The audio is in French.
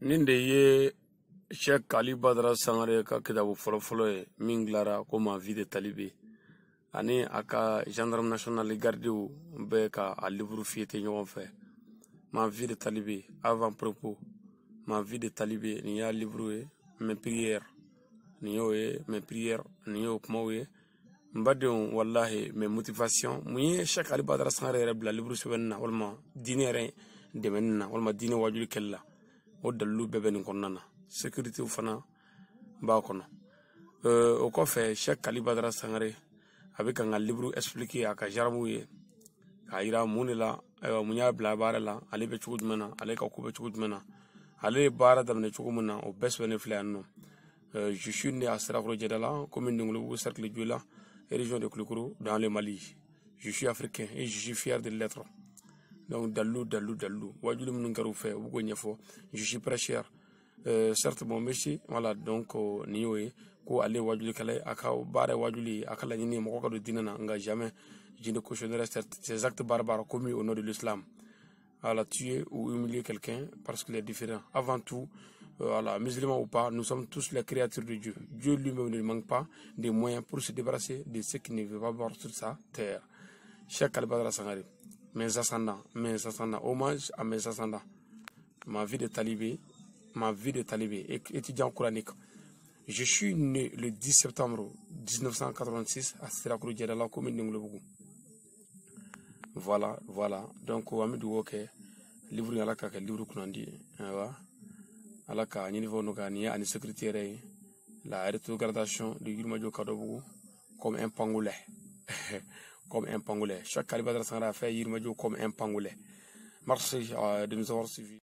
Ninde ye Cheikh Ali Badara Sangare ka kitabu fɔlɔ ye min dilara ko Ma vie de talibé ani a ka gendarme national gardiw bɛɛ ka a livre fiyete ɲɔgɔn fɛ. Ma vie de talibé avant propos. Ma vie de talibé nin y'a livre ye mes prières nin y'o ye mes prières nin y'o kumaw ye n badenw wallahi mes motivation mun ye Cheikh Ali Badara Sangare yɛrɛ bila livre sɛbɛnni na walima diinɛ yɛrɛ dɛmɛni na walima diinɛ wajuli kɛli la o dalilu bɛɛ bɛ nin kɔnɔna na sécurité fana b'a kɔnɔ. O kɔfɛ Cheikh Ali Badara Sangare a bɛ ka n ka livre expliquer a ka jaramu ye k'a yira mun de la mun y'a bila baara la ale bɛ cogo jumɛn na ale ka ko bɛ cogo jumɛn na ale ye baara daminɛ cogo min na o bɛɛ sɛbɛnnen filɛ yan nɔ. Je suis né à Sirakoro Diédala, commune de Ngolougou, cercle de Dioula, région de Koulikoro, dans le Mali. Je suis africain et je suis fier de l'être. Donc dalou. Wajuli munungaru fait beaucoup nyefo. Je suis prêcheur. Certes mon monsieur, voilà donc niyoé ko aller wajuli kale aka bare wajuli akala nyini moko do dinana nga jamais je ne cautionnerai ces actes barbares commis au nom de l'islam. Voilà, tuer ou humilier quelqu'un parce qu'il est différent. Avant tout, voilà, musulman ou pas, nous sommes tous les créatures de Dieu. Dieu lui-même ne manque pas des moyens pour se débarrasser de ce qui ne veut pas voir sur sa terre. Cheikh Ali Badara Sangare, mes ascendants, hommage à mes ascendants. Ma vie de talibé, étudiant coranique. Je suis né le 10 septembre 1986 à Sirakoro Diédala, commune de Ngolougou. Voilà. Donc, on va me dire que livre yala ka livre kunandi, ala ka niveau nogani ani secrétaire la rétrogradation de Yilmadio Kadobougou comme un pangolais. Comme un pangolais. Cheikh Ali Badara Sangare a fait Yilmadio comme un pangolais. Merci de nous avoir suivis.